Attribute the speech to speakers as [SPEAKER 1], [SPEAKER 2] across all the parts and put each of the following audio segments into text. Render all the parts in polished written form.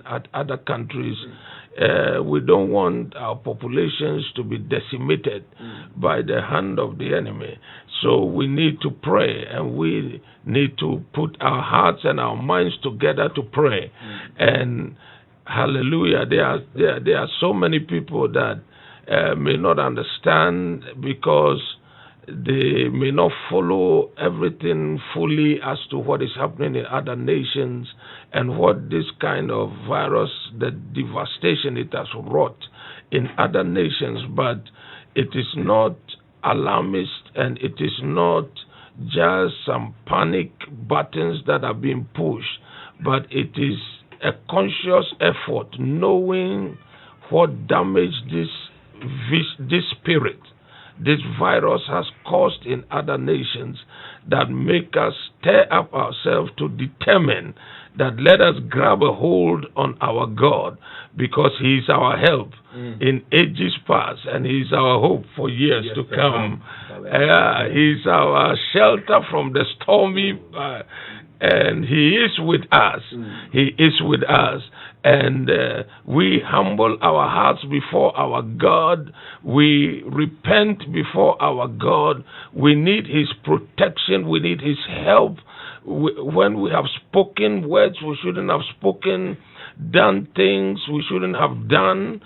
[SPEAKER 1] at other countries. We don't want our populations to be decimated by the hand of the enemy. So we need to pray, and we need to put our hearts and our minds together to pray. And hallelujah, there are so many people that may not understand because they may not follow everything fully as to what is happening in other nations and what this kind of virus, the devastation it has wrought in other nations. But it is not alarmist, and it is not just some panic buttons that are being pushed, but it is a conscious effort knowing what damage this spirit, this virus has caused in other nations, that make us stir up ourselves to determine that let us grab a hold on our God, because He is our help in ages past, and He is our hope for years to come. He is our shelter from the stormy, and He is with us. He is with us. And we humble our hearts before our God. We repent before our God. We need His protection. We need His help. When we have spoken words we shouldn't have spoken, done things we shouldn't have done,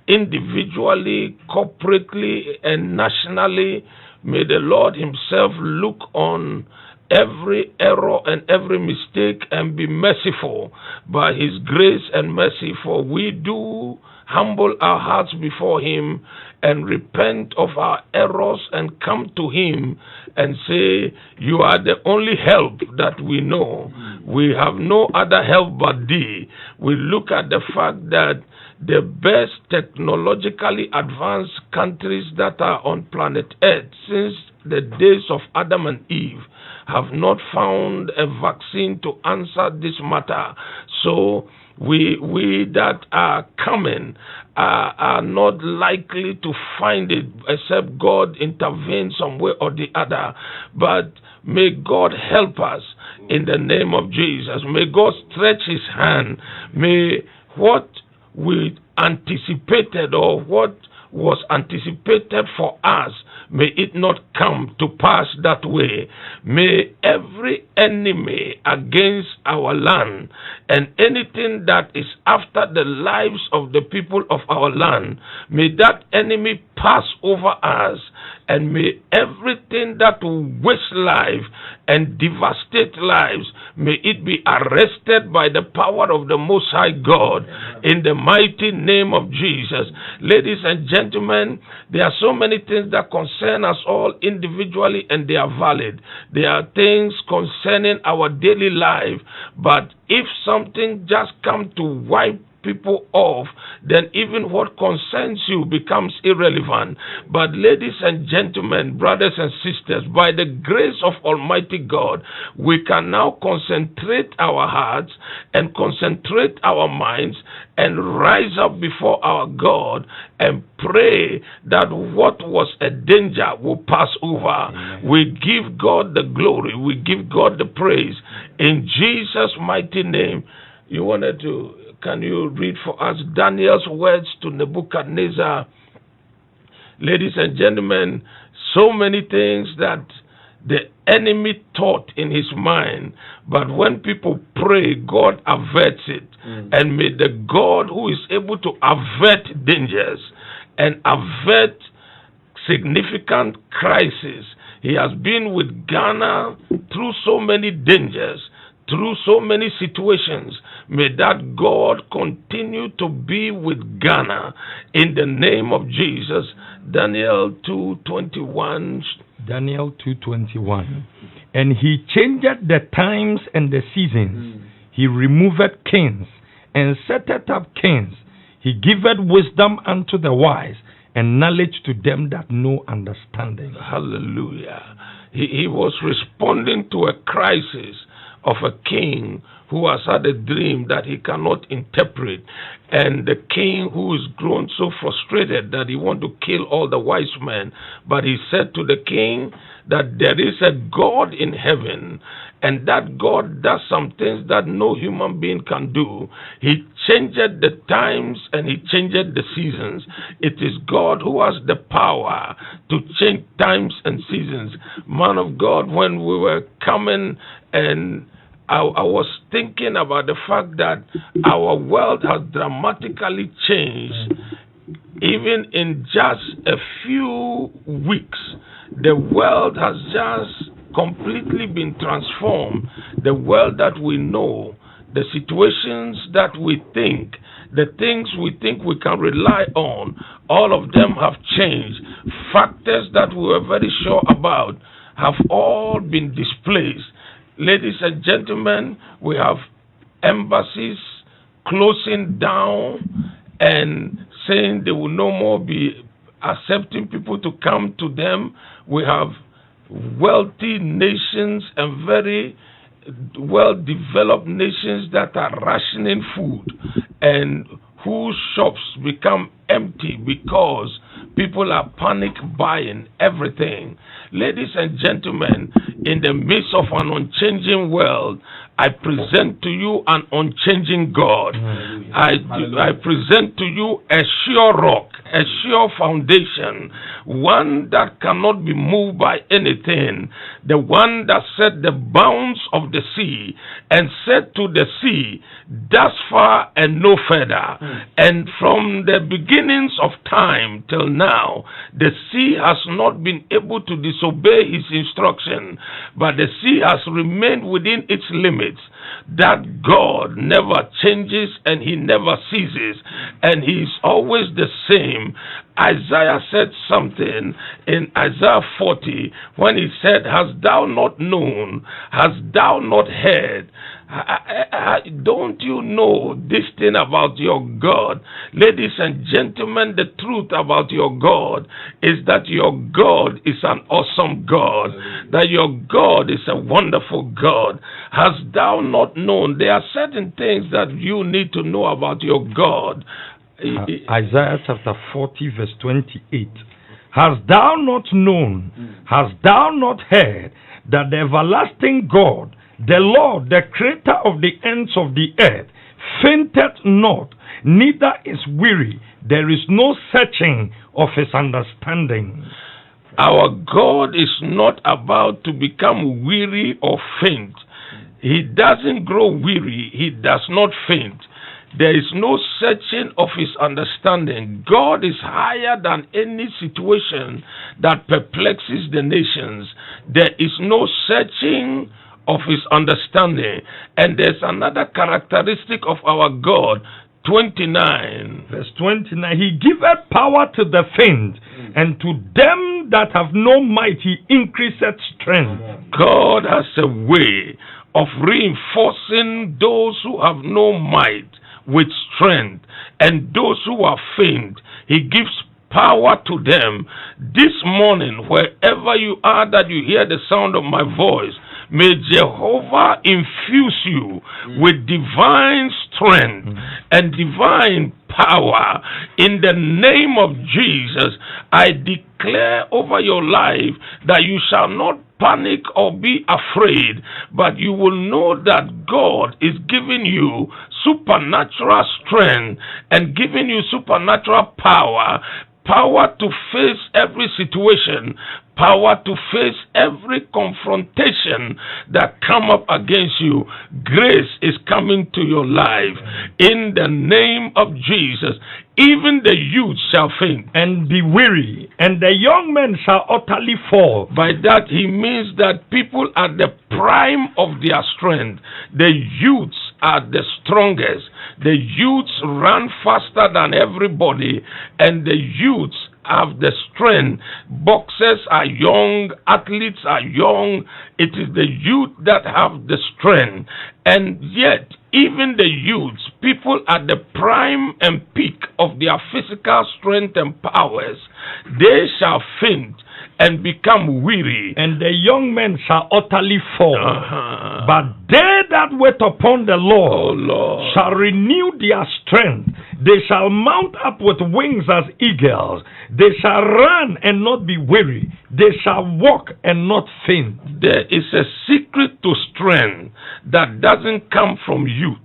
[SPEAKER 1] individually, corporately, and nationally, may the Lord Himself look on every error and every mistake and be merciful by His grace and mercy. For we do humble our hearts before Him and repent of our errors and come to Him and say, You are the only help that we know. We have no other help but Thee. We look at the fact that the best technologically advanced countries that are on planet Earth since the days of Adam and Eve have not found a vaccine to answer this matter. So we that are coming are not likely to find it except God intervene some way or the other. But may God help us in the name of Jesus. May God stretch His hand. May what we anticipated or what was anticipated for us, may it not come to pass that way. May every enemy against our land and anything that is after the lives of the people of our land, may that enemy pass over us, and may everything that will waste life and devastate lives, may it be arrested by the power of the Most High God in the mighty name of Jesus. Ladies and gentlemen, there are so many things that concern us all individually, and they are valid. There are things concerning our daily life, but if something just comes to wipe people off, then even what concerns you becomes irrelevant. But ladies and gentlemen, brothers and sisters, by the grace of Almighty God, we can now concentrate our hearts and concentrate our minds and rise up before our God and pray that what was a danger will pass over. Amen. We give God the glory. We give God the praise. In Jesus' mighty name. Can you read for us Daniel's words to Nebuchadnezzar? Ladies and gentlemen, so many things that the enemy thought in his mind, but when people pray, God averts it. And may the God who is able to avert dangers and avert significant crises, He has been with Ghana through so many dangers, through so many situations. May that God continue to be with Ghana in the name of Jesus. Daniel 2:21.
[SPEAKER 2] Daniel 2:21. And He changed the times and the seasons. He removed kings and setteth up kings. He giveth wisdom unto the wise and knowledge to them that know understanding.
[SPEAKER 1] Hallelujah. He was responding to a crisis of a king who has had a dream that he cannot interpret, and the king who is grown so frustrated that he want to kill all the wise men. But he said to the king that there is a God in heaven, and that God does some things that no human being can do. He changed the times and he changed the seasons. It is God who has the power to change times and seasons. Man of God, when we were coming, and I was thinking about the fact that our world has dramatically changed. Even in just a few weeks, the world has just completely been transformed. The world that we know, the situations that we think, the things we think we can rely on, all of them have changed. Factors that we were very sure about have all been displaced. Ladies and gentlemen, we have embassies closing down and saying they will no more be accepting people to come to them. We have wealthy nations and very well-developed nations that are rationing food and whose shops become empty because people are panic buying everything. Ladies and gentlemen, in the midst of an unchanging world, I present to you an unchanging God. I present to you a sure rock, a sure foundation, one that cannot be moved by anything, the one that set the bounds of the sea and said to the sea, thus far and no further. And from the beginnings of time till now, the sea has not been able to disobey his instruction, but the sea has remained within its limits. That God never changes and he never ceases, and he is always the same. Isaiah said something in Isaiah 40 when he said, hast thou not known, hast thou not heard? Don't you know this thing about your God? Ladies and gentlemen, the truth about your God is that your God is an awesome God, that your God is a wonderful God. Hast thou not known? There are certain things that you need to know about your God.
[SPEAKER 2] Isaiah chapter 40 verse 28. Hast thou not known, hast thou not heard, that the everlasting God, the Lord, the creator of the ends of the earth, fainteth not, neither is weary. There is no searching of his understanding.
[SPEAKER 1] Our God is not about to become weary or faint. He doesn't grow weary. He does not faint. There is no searching of his understanding. God is higher than any situation that perplexes the nations. There is no searching of his understanding. And there's another characteristic of our God, 29.
[SPEAKER 2] Verse 29, he giveth power to the faint, and to them that have no might he increaseth strength.
[SPEAKER 1] God has a way of reinforcing those who have no might with strength, and those who are faint, he gives power to them. This morning, wherever you are that you hear the sound of my voice, may Jehovah infuse you with divine strength and divine power. In the name of Jesus, I declare over your life that you shall not panic or be afraid, but you will know that God is giving you supernatural strength and giving you supernatural power. Power to face every situation, power to face every confrontation that come up against you. Grace is coming to your life in the name of Jesus. Even the youth shall faint
[SPEAKER 2] and be weary, and the young men shall utterly fall.
[SPEAKER 1] By that he means that people at the prime of their strength, the youths are the strongest. The youths run faster than everybody, and the youths have the strength. Boxers are young, athletes are young. It is the youth that have the strength. And yet, even the youths, people at the prime and peak of their physical strength and powers, they shall faint and become weary.
[SPEAKER 2] And the young men shall utterly fall.
[SPEAKER 1] Uh-huh.
[SPEAKER 2] But they that wait upon the
[SPEAKER 1] Oh
[SPEAKER 2] Lord
[SPEAKER 1] Lord.
[SPEAKER 2] shall renew their strength. They shall mount up with wings as eagles. They shall run and not be weary. They shall walk and not faint.
[SPEAKER 1] There is a secret to strength that doesn't come from youth.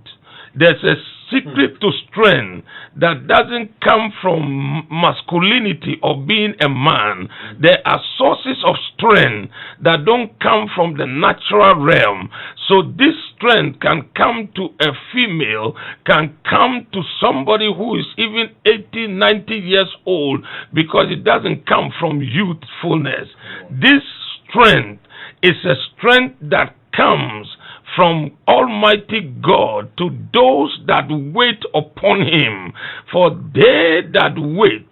[SPEAKER 1] There's a secret to strength that doesn't come from masculinity or being a man. There are sources of strength that don't come from the natural realm. So this strength can come to a female, can come to somebody who is even 80, 90 years old, because it doesn't come from youthfulness. This strength is a strength that comes from Almighty God to those that wait upon Him. For they that wait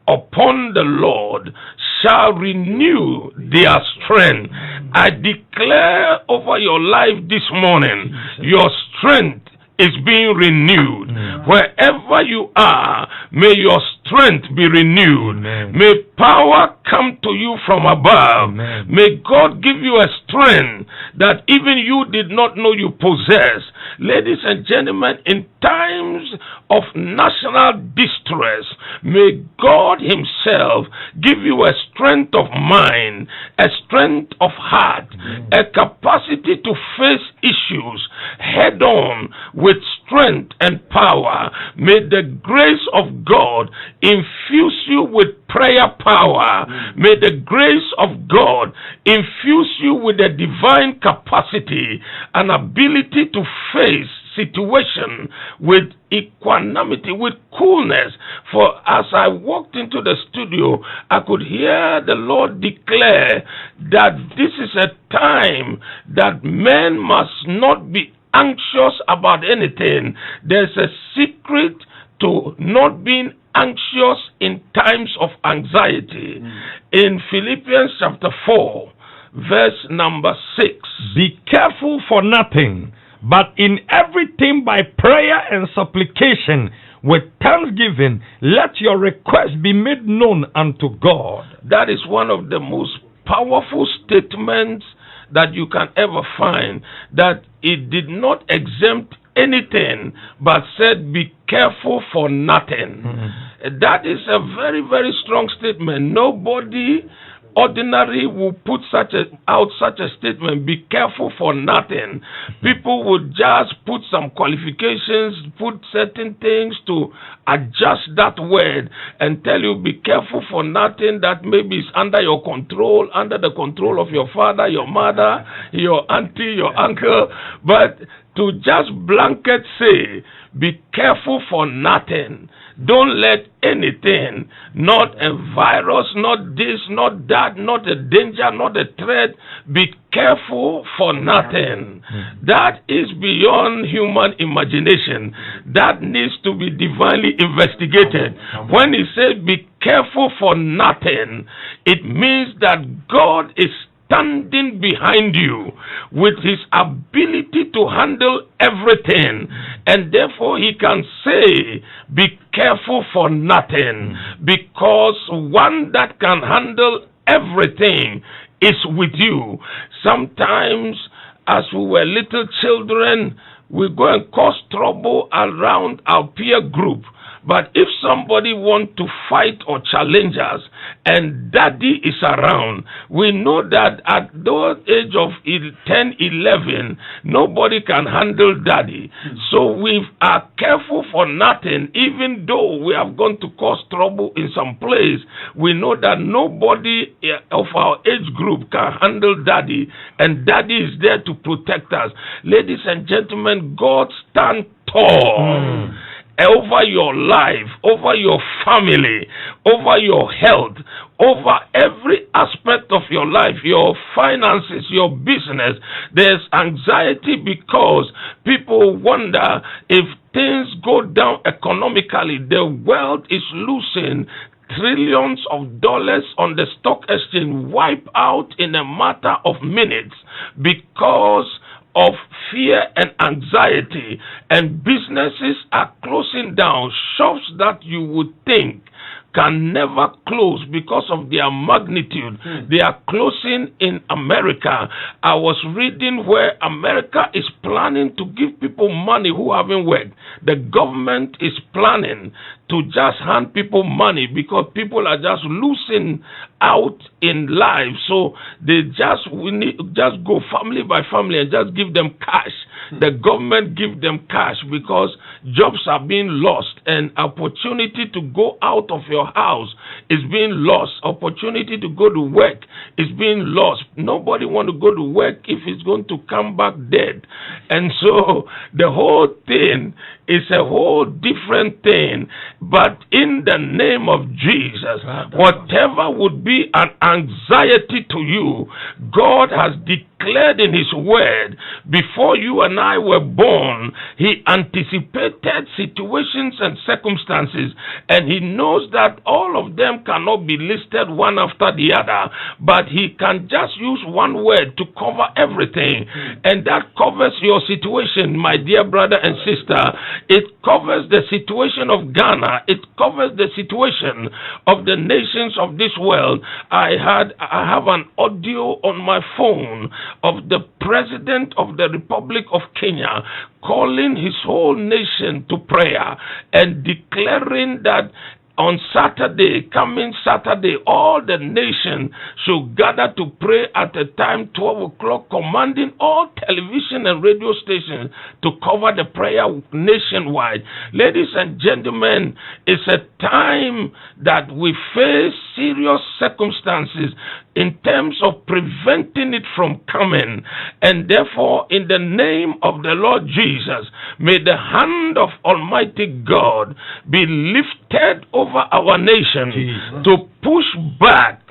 [SPEAKER 1] upon the Lord shall renew their strength. I declare over your life this morning, your strength is being renewed. Wherever you are, may your strength be renewed.
[SPEAKER 2] Amen.
[SPEAKER 1] May power come to you from above.
[SPEAKER 2] Amen.
[SPEAKER 1] May God give you a strength that even you did not know you possess. Ladies and gentlemen, in times of national distress, may God Himself give you a strength of mind, a strength of heart, a capacity to face issues head on with strength and power. May the grace of God infuse you with prayer power. May the grace of God infuse you with a divine capacity and ability to face situation with equanimity, with coolness. For as I walked into the studio, I could hear the Lord declare that this is a time that men must not be anxious about anything. There's a secret to not being anxious in times of anxiety. In Philippians chapter 4, verse number 6.
[SPEAKER 2] Be careful for nothing, but in everything by prayer and supplication with thanksgiving, let your requests be made known unto God.
[SPEAKER 1] That is one of the most powerful statements that you can ever find, that it did not exempt anything but said be careful for nothing. That is a very, very strong statement. Nobody ordinary will put out such a statement, be careful for nothing. People would just put some qualifications, put certain things to adjust that word and tell you be careful for nothing that maybe is under your control, under the control of your father, your mother, your auntie, your uncle. But to just blanket say, be careful for nothing. Don't let anything, not a virus, not this, not that, not a danger, not a threat, be careful for nothing. That is beyond human imagination. That needs to be divinely investigated. When he says be careful for nothing, it means that God is standing behind you with His ability to handle everything, and therefore He can say be careful for nothing, because one that can handle everything is with you. Sometimes as we were little children, we go and cause trouble around our peer group. But if somebody wants to fight or challenge us and daddy is around, we know that at the age of 10, 11, nobody can handle daddy. So we are careful for nothing. Even though we have gone to cause trouble in some place, we know that nobody of our age group can handle daddy, and daddy is there to protect us. Ladies and gentlemen, God stands tall over your life, over your family, over your health, over every aspect of your life, your finances, your business. There's anxiety because people wonder if things go down economically, the world is losing trillions of dollars on the stock exchange, wipe out in a matter of minutes because of fear and anxiety, and businesses are closing down. Shops that you would think can never close because of their magnitude. They are closing in America. I was reading where America is planning to give people money who haven't worked. The government is planning to just hand people money because people are just losing out in life. So we need just go family by family and just give them cash. The government give them cash because jobs are being lost and opportunity to go out of your house is being lost. Opportunity to go to work is being lost. Nobody want to go to work if he's going to come back dead. And so the whole thing is a whole different thing. But in the name of Jesus, whatever would be an anxiety to you, God has declared in his word, before you and I were born, he anticipated situations and circumstances, and he knows that all of them cannot be listed one after the other, but he can just use one word to cover everything, and that covers your situation, my dear brother and sister. It covers the situation of Ghana. It covers the situation of the nations of this world. I have an audio on my phone of the president of the Republic of Kenya calling his whole nation to prayer and declaring that on Saturday, coming Saturday, all the nation should gather to pray at a time 12 o'clock, commanding all television and radio stations to cover the prayer nationwide. Ladies and gentlemen, it's a time that we face serious circumstances in terms of preventing it from coming. And therefore, in the name of the Lord Jesus, may the hand of Almighty God be lifted over our nation to push back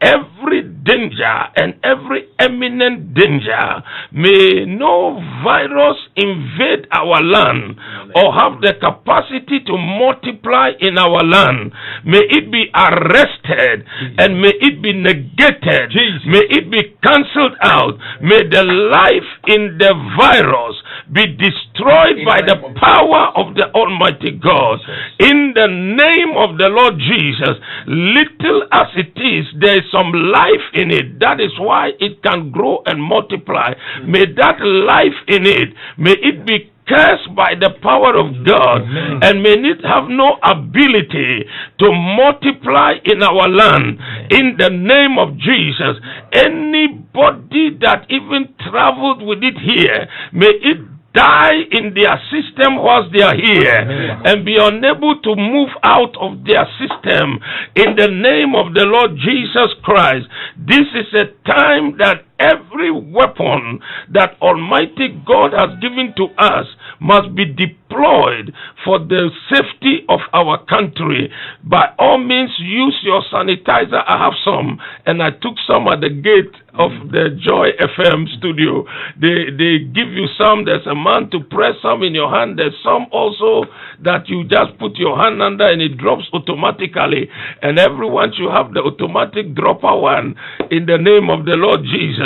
[SPEAKER 1] every danger and every imminent danger. May no virus invade our land or have the capacity to multiply in our land. May it be arrested and may it be negated. May it be cancelled out. May the life in the virus be destroyed by the power of the Almighty God. In the name of the Lord Jesus, little as it is, there is some life in it. That is why it can grow and multiply. May that life in it, may it be cursed by the power of God. Amen. And may it have no ability to multiply in our land. In the name of Jesus, anybody that even traveled with it here, may it die in their system whilst they are here and be unable to move out of their system in the name of the Lord Jesus Christ. This is a time that every weapon that Almighty God has given to us must be deployed for the safety of our country. By all means, use your sanitizer. I have some, and I took some at the gate of the Joy FM studio. They give you some. There's a man to press some in your hand. There's some also that you just put your hand under and it drops automatically. And everyone should have the automatic dropper one in the name of the Lord Jesus.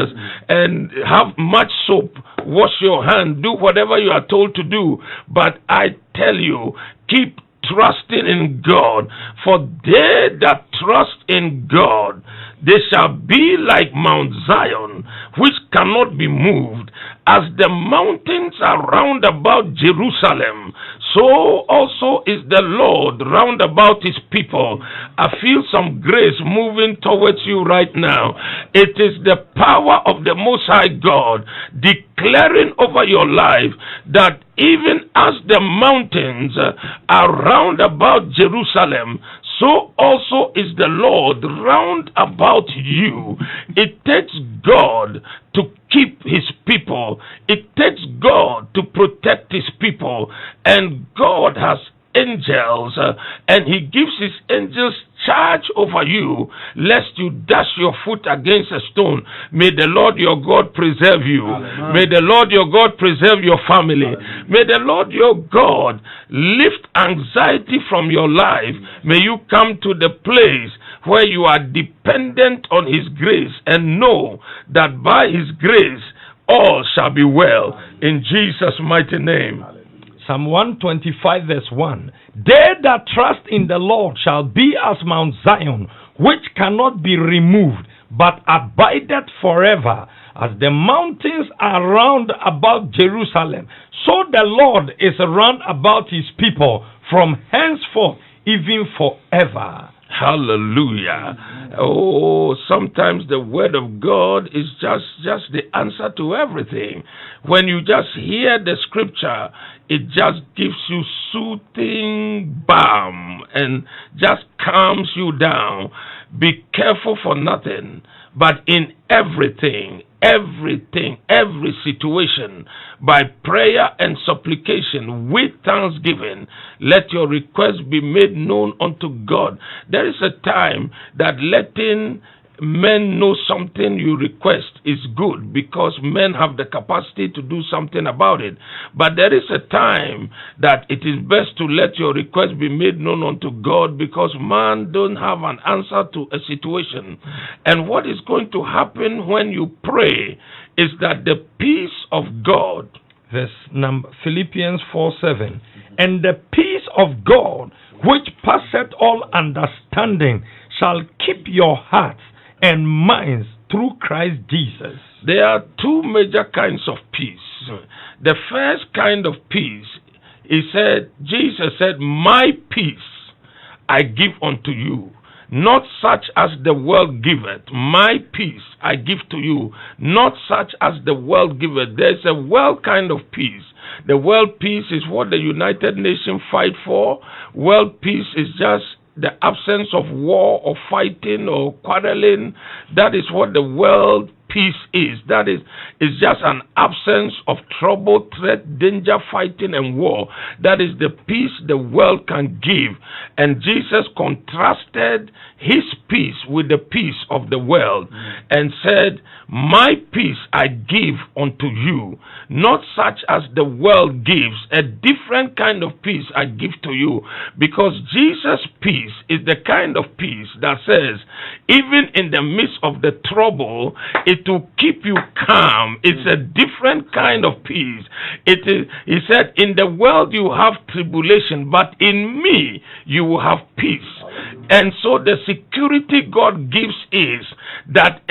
[SPEAKER 1] And have much soap. Wash your hand. Do whatever you are told to do. But I tell you, keep trusting in God. For they that trust in God, they shall be like Mount Zion, which cannot be moved. As the mountains are round about Jerusalem, so also is the Lord round about his people. I feel some grace moving towards you right now. It is the power of the Most High God declaring over your life that even as the mountains are round about Jerusalem, so also is the Lord round about you. It takes God to keep his people. It takes God to protect his people. And God has angels, and he gives his angels charge over you, lest you dash your foot against a stone. May the Lord your God preserve you. Hallelujah. May the Lord your God preserve your family. Hallelujah. May the Lord your God lift anxiety from your life. May you come to the place where you are dependent on his grace and know that by his grace all shall be well. In Jesus' mighty name.
[SPEAKER 2] Psalm 125 verse 1. They that trust in the Lord shall be as Mount Zion, which cannot be removed, but abideth forever. As the mountains are round about Jerusalem, so the Lord is round about his people from henceforth, even forever.
[SPEAKER 1] Hallelujah. Oh, sometimes the word of God is just the answer to everything. When you just hear the scripture, it just gives you soothing balm and just calms you down. Be careful for nothing, but in everything, every situation, by prayer and supplication with thanksgiving, let your requests be made known unto God. There is a time that letting men know something you request is good, because men have the capacity to do something about it. But there is a time that it is best to let your request be made known unto God, because man don't have an answer to a situation. And what is going to happen when you pray is that the peace of God,
[SPEAKER 2] verse number Philippians 4:7, and the peace of God, which passeth all understanding, shall keep your hearts and minds through Christ Jesus.
[SPEAKER 1] There are two major kinds of peace. The first kind of peace, Jesus said, my peace I give unto you, not such as the world giveth. My peace I give to you, not such as the world giveth. There's a world kind of peace. The world peace is what the United Nations fight for. World peace is just the absence of war or fighting or quarreling. That is what the world peace is. That is just an absence of trouble, threat, danger, fighting, and war. That is the peace the world can give. And Jesus contrasted his peace with the peace of the world and said, my peace I give unto you, not such as the world gives. A different kind of peace I give to you, because Jesus' peace is the kind of peace that says, even in the midst of the trouble, it will keep you calm. It's a different kind of peace. It is, he said, in the world you have tribulation, but in me you will have peace. And so the security God gives is that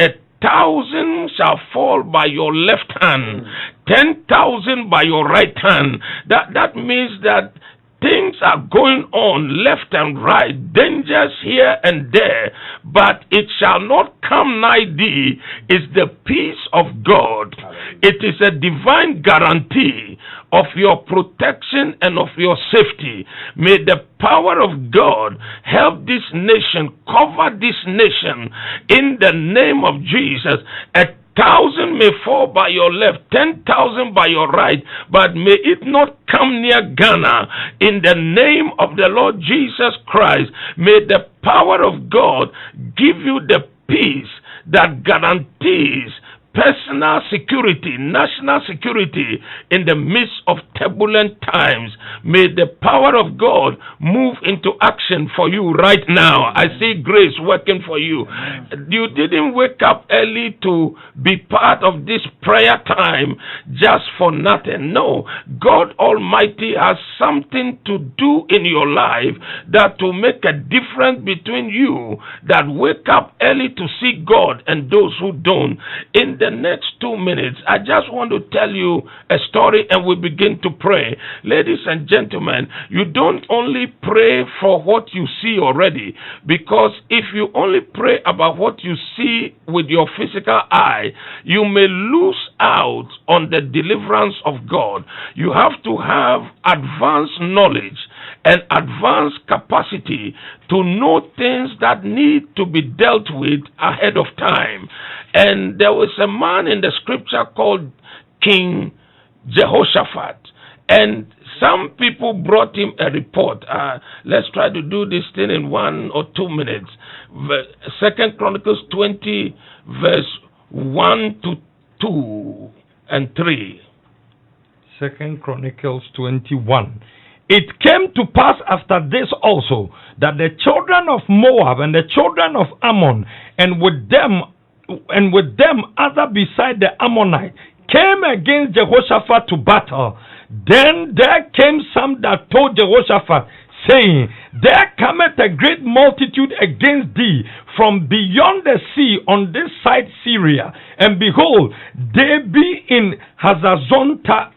[SPEAKER 1] 1,000 shall fall by your left hand, 10,000 by your right hand. That means that things are going on left and right, dangers here and there, but it shall not come nigh thee. Is the peace of God. It is a divine guarantee of your protection and of your safety. May the power of God help this nation, cover this nation in the name of Jesus. 1,000 may fall by your left, 10,000 by your right, but may it not come near Ghana. In the name of the Lord Jesus Christ, may the power of God give you the peace that guarantees personal security, national security in the midst of turbulent times. May the power of God move into action for you right now. I see grace working for you. You didn't wake up early to be part of this prayer time just for nothing. No, God Almighty has something to do in your life that will make a difference between you that wake up early to see God and those who don't. In the next 2 minutes, I just want to tell you a story and we begin to pray. Ladies and gentlemen, you don't only pray for what you see already, because if you only pray about what you see with your physical eye, you may lose out on the deliverance of God. You have to have advanced knowledge and advanced capacity to know things that need to be dealt with ahead of time. And there was a man in the scripture called King Jehoshaphat, and some people brought him a report. Let's try to do this thing in 1 or 2 minutes. 2 Chronicles 20 verse 1 to 2 and 3.
[SPEAKER 2] 2 Chronicles 21. It came to pass after this also, that the children of Moab and the children of Ammon, and with them other beside the Ammonites, came against Jehoshaphat to battle. Then there came some that told Jehoshaphat, saying, There cometh a great multitude against thee from beyond the sea on this side Syria, and behold, they be in Hazazontma,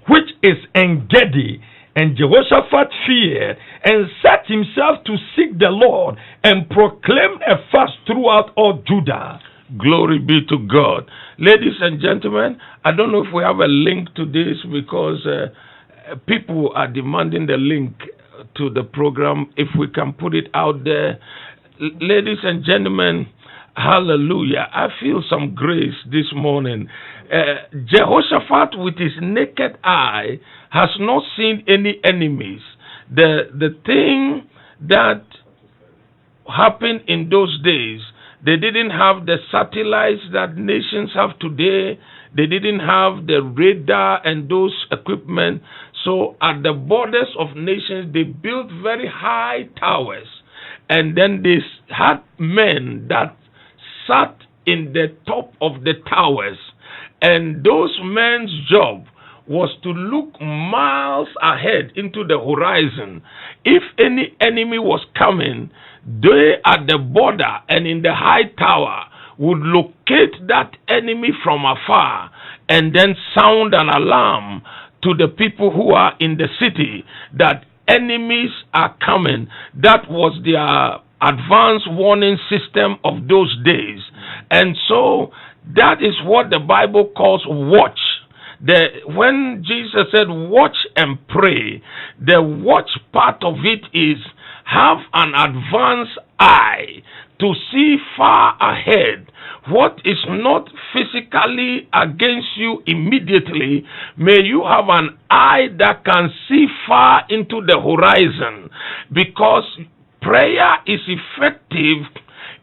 [SPEAKER 2] which is En-gedi. And Jehoshaphat feared, and set himself to seek the Lord, and proclaimed a fast throughout all Judah.
[SPEAKER 1] Glory be to God. Ladies and gentlemen, I don't know if we have a link to this, because people are demanding the link to the program. If we can put it out there. Ladies and gentlemen, hallelujah. I feel some grace this morning. Jehoshaphat, with his naked eye, has not seen any enemies. The thing that happened in those days, they didn't have the satellites that nations have today. They didn't have the radar and those equipment. So at the borders of nations, they built very high towers. And then they had men that sat in the top of the towers. And those men's job was to look miles ahead into the horizon. If any enemy was coming, they at the border and in the high tower would locate that enemy from afar and then sound an alarm to the people who are in the city that enemies are coming. That was their advanced warning system of those days. And so that is what the Bible calls watch. When Jesus said watch and pray, the watch part of it is have an advanced eye to see far ahead. What is not physically against you immediately, may you have an eye that can see far into the horizon, because prayer is effective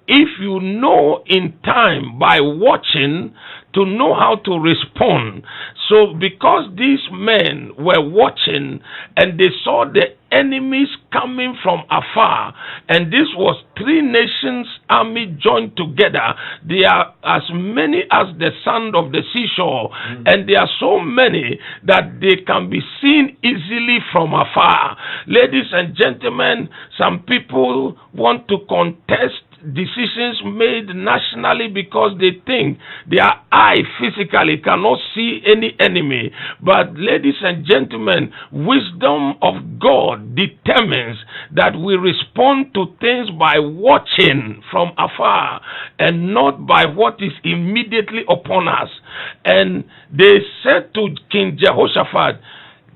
[SPEAKER 1] if you know in time by watching to know how to respond. So because these men were watching and they saw the enemies coming from afar, and this was 3 nations army joined together. They are as many as the sand of the seashore, and they are so many that they can be seen easily from afar. Ladies and gentlemen, some people want to contest decisions made nationally because they think their eye physically cannot see any enemy. But ladies and gentlemen, wisdom of God determines that we respond to things by watching from afar and not by what is immediately upon us. And they said to King Jehoshaphat,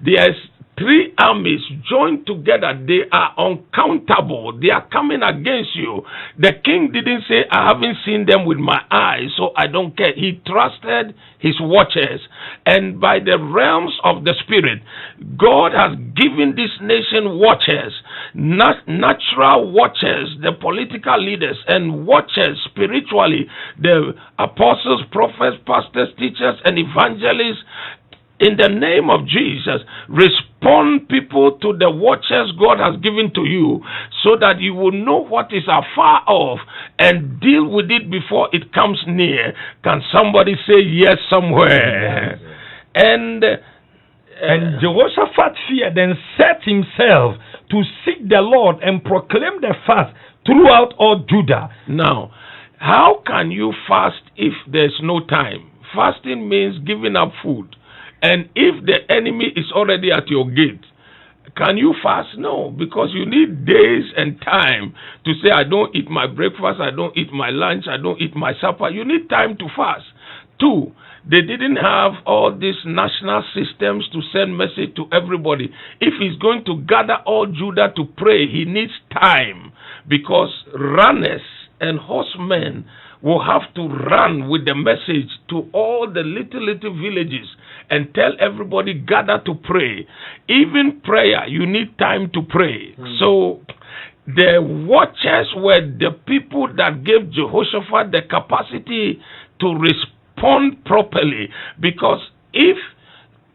[SPEAKER 1] there's 3 armies joined together. They are uncountable. They are coming against you. The king didn't say, I haven't seen them with my eyes, so I don't care. He trusted his watchers. And by the realms of the spirit, God has given this nation watchers, natural watchers, the political leaders, and watchers spiritually, the apostles, prophets, pastors, teachers, and evangelists. In the name of Jesus, respond people to the watchers God has given to you, so that you will know what is afar off and deal with it before it comes near. Can somebody say yes somewhere? And
[SPEAKER 2] Jehoshaphat feared and set himself to seek the Lord and proclaim the fast throughout all Judah.
[SPEAKER 1] Now, how can you fast if there's no time? Fasting means giving up food. And if the enemy is already at your gate, can you fast? No, because you need days and time to say, I don't eat my breakfast, I don't eat my lunch, I don't eat my supper. You need time to fast. 2, they didn't have all these national systems to send message to everybody. If he's going to gather all Judah to pray, he needs time, because runners and horsemen will have to run with the message to all the little villages and tell everybody, gather to pray. Even prayer, you need time to pray. So the watchers were the people that gave Jehoshaphat the capacity to respond properly, because if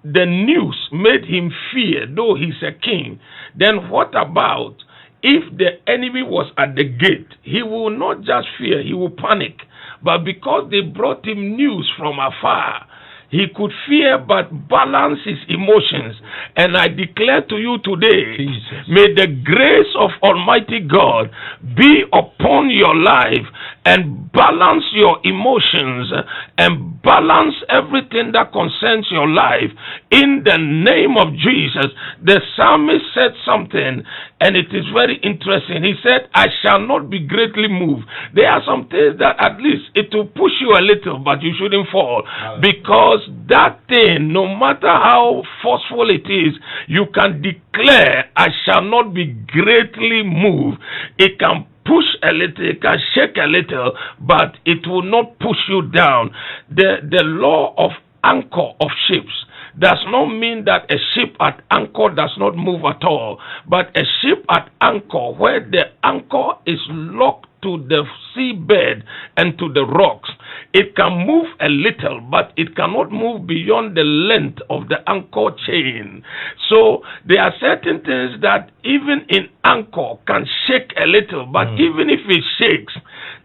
[SPEAKER 1] the news made him fear, though he's a king, then what about if the enemy was at the gate? He will not just fear, he will panic. But because they brought him news from afar, he could fear but balance his emotions. And I declare to you today,
[SPEAKER 2] Jesus.
[SPEAKER 1] may the grace of Almighty God be upon your life and balance your emotions and balance everything that concerns your life in the name of Jesus. The psalmist said something, and it is very interesting. He said, I shall not be greatly moved. There are some things that at least it will push you a little, but you shouldn't fall. Because that thing, no matter how forceful it is, you can declare, I shall not be greatly moved. It can push a little, it can shake a little, but it will not push you down. The law of anchor of ships does not mean that a ship at anchor does not move at all, but a ship at anchor where the anchor is locked to the seabed and to the rocks, it can move a little, but it cannot move beyond the length of the anchor chain. So there are certain things that even in anchor can shake a little, but even if it shakes,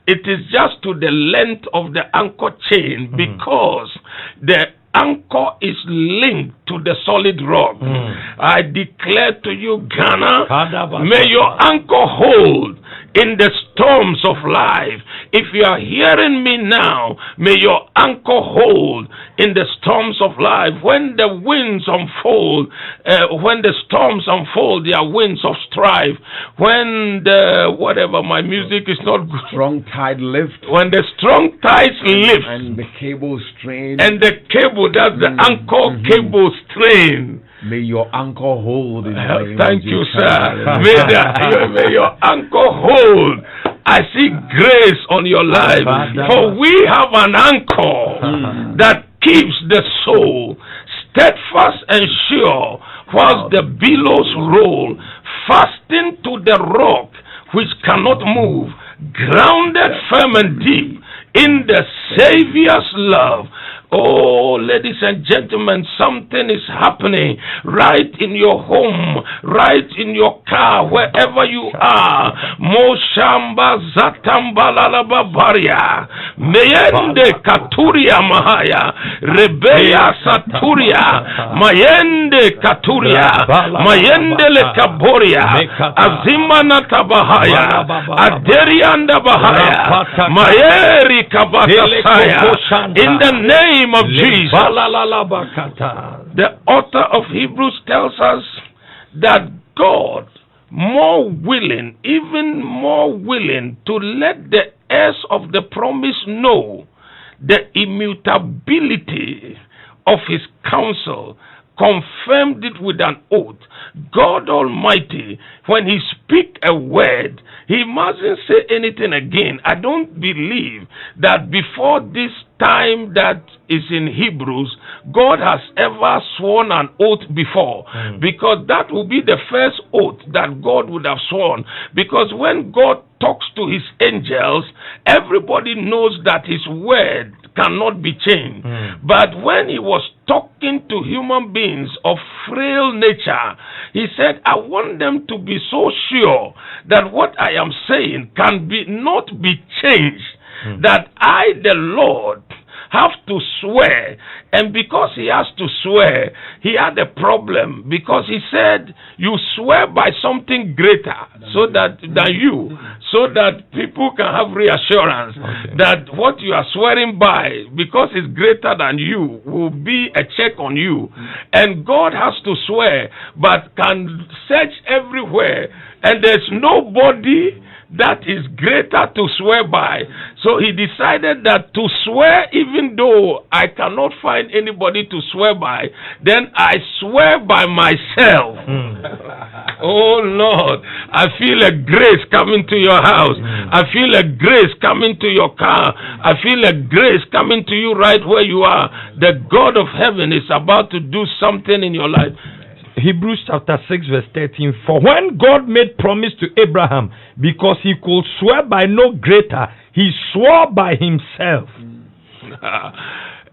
[SPEAKER 1] it is just to the length of the anchor chain, because the anchor is linked to the solid rock. I declare to you, Ghana, may your anchor hold in the storms of life. If you are hearing me now, may your anchor hold in the storms of life. When the winds unfold, when the storms unfold, their winds of strife. When the, whatever, my music is not good.
[SPEAKER 3] Strong tide lift.
[SPEAKER 1] When the strong tides lift.
[SPEAKER 3] And the cable strain.
[SPEAKER 1] And the cable, that's the anchor cable strain.
[SPEAKER 3] May your anchor hold in the name
[SPEAKER 1] Thank
[SPEAKER 3] of
[SPEAKER 1] you,
[SPEAKER 3] Jesus.
[SPEAKER 1] sir. May your anchor hold. I see grace on your life. For we have an anchor that keeps the soul steadfast and sure whilst the billows roll, fastened to the rock which cannot move, grounded firm and deep in the Savior's love. Oh, ladies and gentlemen, something is happening right in your home, right in your car, wherever you are. Moshamba Zatambala Babaria, Meyende Katuria Mahaya, Rebeya Saturia, Mayende Katuria, Mayende Le Kaboria, Azimana Tabahaya, Aderianda Bahaya, Mayeri Kabatasaya, in the name of Jesus. The author of Hebrews tells us that God more willing, even more willing to let the heirs of the promise know the immutability of his counsel, confirmed it with an oath. God Almighty, when he speaks a word, he mustn't say anything again. I don't believe that before this time that is in Hebrews, God has ever sworn an oath before, because that will be the first oath that God would have sworn. Because when God talks to his angels, everybody knows that his word cannot be changed. But when he was talking to human beings of frail nature, he said, I want them to be so sure that what I am saying can not be changed, that I, the Lord, have to swear. And because he has to swear, he had a problem, because he said, you swear by something greater than you, so that people can have reassurance that what you are swearing by, because it's greater than you, will be a check on you. And God has to swear, but can search everywhere, and there's nobody that is greater to swear by. So he decided that to swear, even though I cannot find anybody to swear by, then I swear by myself. Oh Lord, I feel a grace coming to your house. I feel a grace coming to your car. I feel a grace coming to you right where you are. The God of heaven is about to do something in your life.
[SPEAKER 2] Hebrews chapter 6 verse 13. For when God made promise to Abraham, because he could swear by no greater, he swore by himself.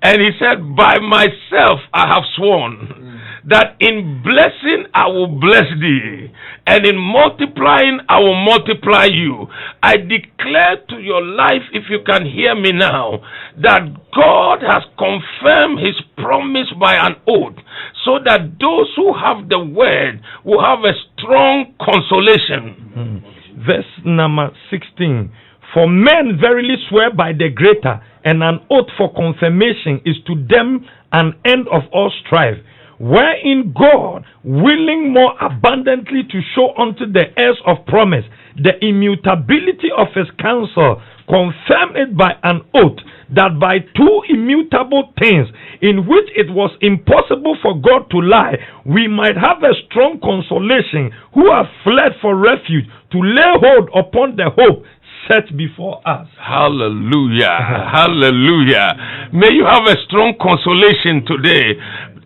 [SPEAKER 1] And he said, by myself I have sworn that in blessing I will bless thee, and in multiplying, I will multiply you. I declare to your life, if you can hear me now, that God has confirmed his promise by an oath, so that those who have the word will have a strong consolation.
[SPEAKER 2] Verse number 16. For men verily swear by the greater, and an oath for confirmation is to them an end of all strife, wherein God, willing more abundantly to show unto the heirs of promise the immutability of his counsel, confirmed it by an oath, that by two immutable things, in which it was impossible for God to lie, we might have a strong consolation, who have fled for refuge, to lay hold upon the hope set before us.
[SPEAKER 1] Hallelujah. Hallelujah. May you have a strong consolation today,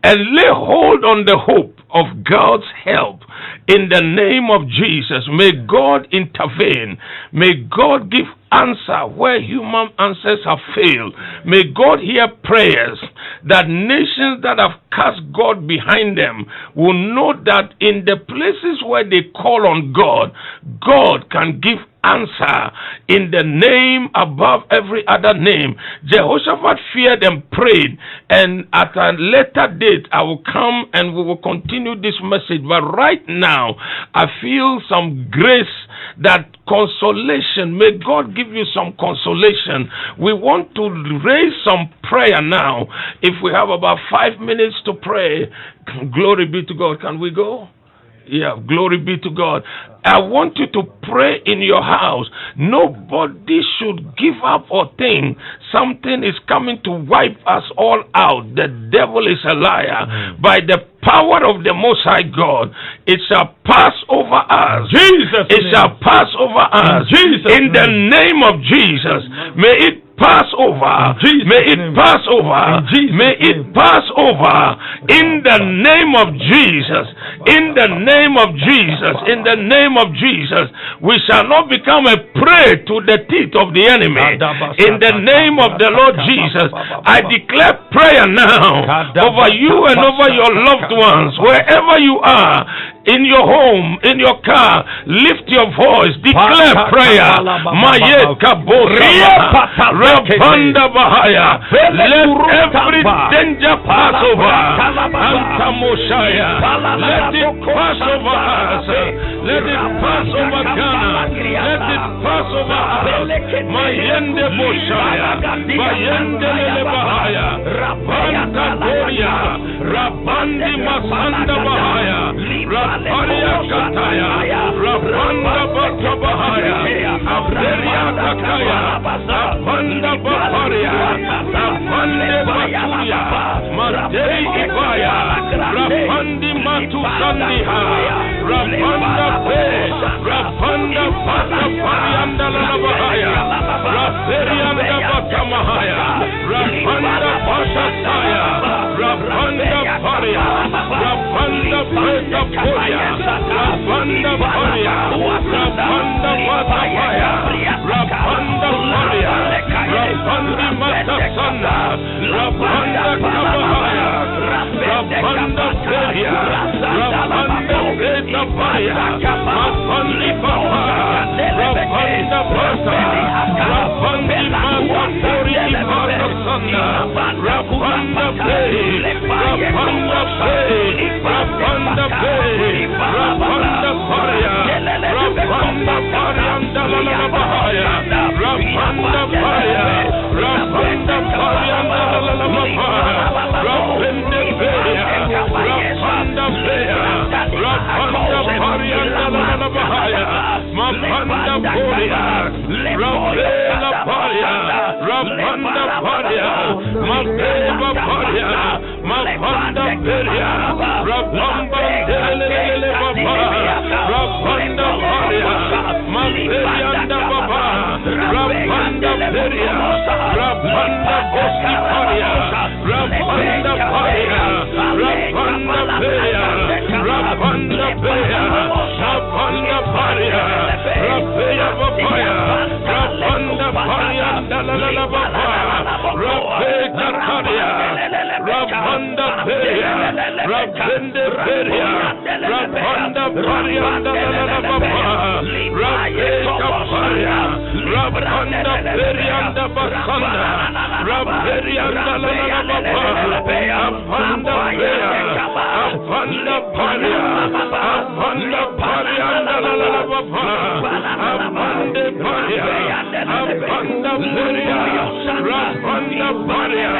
[SPEAKER 1] and lay hold on the hope of God's help in the name of Jesus. May God intervene. May God give answer where human answers have failed. May God hear prayers, that nations that have cast God behind them will know that in the places where they call on God, God can give answer in the name above every other name. Jehoshaphat feared and prayed, and at a later date I will come and we will continue this message. But right now I feel some grace, that consolation. May God give you some consolation. We want to raise some prayer now. If we have about 5 minutes to pray, glory be to God. Can we go? Yeah, glory be to God. I want you to pray in your house. Nobody should give up or think something is coming to wipe us all out. The devil is a liar. By the power of the Most High God, it shall pass over us.
[SPEAKER 2] Jesus'
[SPEAKER 1] it shall pass over us. In the name of Jesus, may it pass over. May it pass over. May it pass over. In the name of Jesus. In the name of Jesus. In the name of Jesus. We shall not become a prey to the teeth of the enemy. In the name of the Lord Jesus, I declare prayer now over you and over your loved ones, wherever you are. In your home, in your car, lift your voice, declare prayer. Rabanda Bahaya. Let every danger pass over. Antamoshaya. Let it pass over us. Let it pass over Ghana. Let it pass over us. Mayende Boshaya. Mayende Bahaya. Rabanda Goria. Rabandi Masanda Bahaya. Rabanda Kataya. Rabanda Batabahaya. Abderia Kataya. Abanda Baparia. Abande Batuya. Matei Ibaya. Rabandi Matusandiha. Rabanda Pe. Rabanda Pata Parianda Lavahaya. Raberianda Batamahaya. Rabanda Pashataya. Rabanda Paria. Rabanda Peta Poria. Rabanda Paria. Rabanda Patapaya. Rabanda Paria. Rabanda Matasana. Rabanda Kabahaya. Rabanda Peria. Rabanda Peta Paria. Rabanda Papaya. Rabanda Pata. Rabanda Matatori Ipatasana. Rabanda Pei. Rabanda Pei. Rabanda Pei. Rabanda Paria. Rabanda Parianda Lalabahaya. Rabanda Paria. Rabanda Parianda Lalabahaya. Rabanda Peria. Rabanda Peria. Rabanda Parianda Lalabahaya. Mapanda Poria. Rabela Paria. Rabanda Paria. Mapeva Paria. Mapanda Peria. Rabamba Delele Baba. Rabanda Paria. Maperianda Baba. Rabanda Peria. Rabanda Boski Paria. Rabanda Paria. Rabanda Peria. Rabanda Peria. Rabanda Paria. Rabaya Babaya. Rabanda Paria. Dalala Baba. Rabeka Paria. Rabanda Peria. Rabende Peria. Rapanda Parianda Baba, Rapeka Paria, Rapanda Perianda Basanda, Raperianda Baba, Apanda Pea, Apanda Paria, Apanda Parianda Baba, Apanda Paria, Apanda Peria, Rapanda Paria,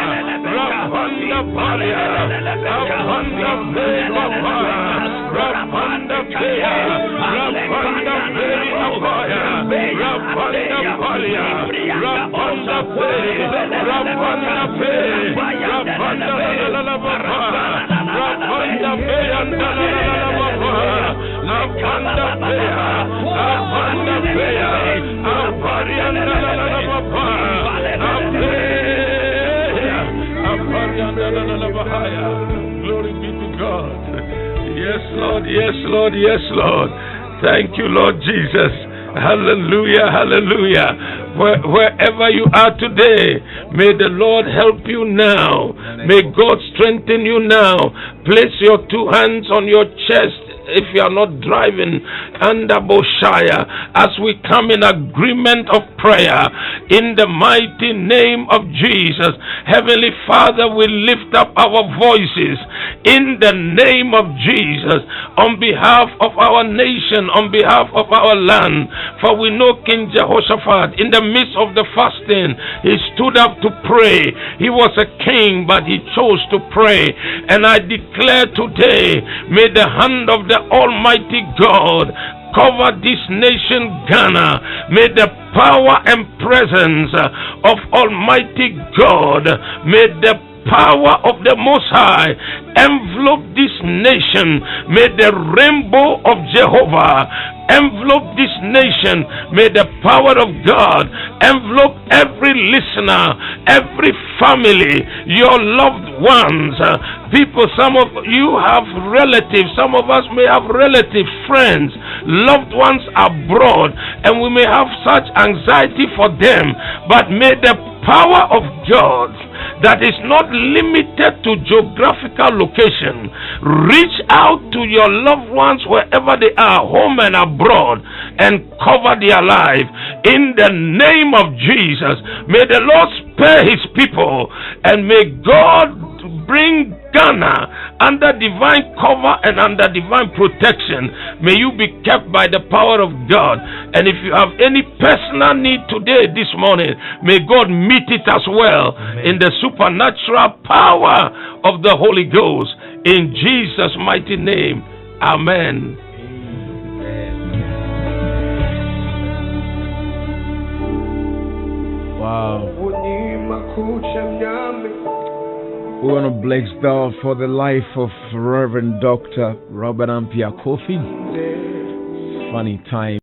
[SPEAKER 1] Rapanda Paria, Apanda Pea, Rapanda Pea, Rapanda Peria, Rapanda Paria, Rapanda Pea, Rapanda Pea, Rapanda Baba, Rapanda Pea, Apanda Pea, Apanda Pea, Aparianda Baba, glory be to God. Yes, Lord, yes, Lord, yes, Lord. Thank you, Lord Jesus. Hallelujah, hallelujah. Wherever you are today, may the Lord help you now. May God strengthen you now. Place your two hands on your chest if you are not driving under Boshaya, as we come in agreement of prayer in the mighty name of Jesus. Heavenly Father, we lift up our voices in the name of Jesus on behalf of our nation, on behalf of our land. For we know King Jehoshaphat, in the midst of the fasting, he stood up to pray. He was a king, but he chose to pray. And I declare today, may the hand of the Almighty God cover this nation, Ghana. May the power and presence of Almighty God, may the power of the Most High envelope this nation. May the rainbow of Jehovah envelope this nation. May the power of God envelope every listener, every family, your loved ones, people. Some of you have relatives, some of us may have relatives, friends, loved ones abroad, and we may have such anxiety for them. But may the power of God, that is not limited to geographical location, reach out to your loved ones wherever they are, home and abroad, and cover their life in the name of Jesus. May the Lord spare his people, and may God bring Ghana under divine cover and under divine protection. May you be kept by the power of God. And if you have any personal need today, this morning, may God meet it as well. Amen. In the supernatural power of the Holy Ghost. In Jesus' mighty name. Amen.
[SPEAKER 3] Wow. We want to bless God for the life of Reverend Dr. Robert Ampia Kofi. Funny time.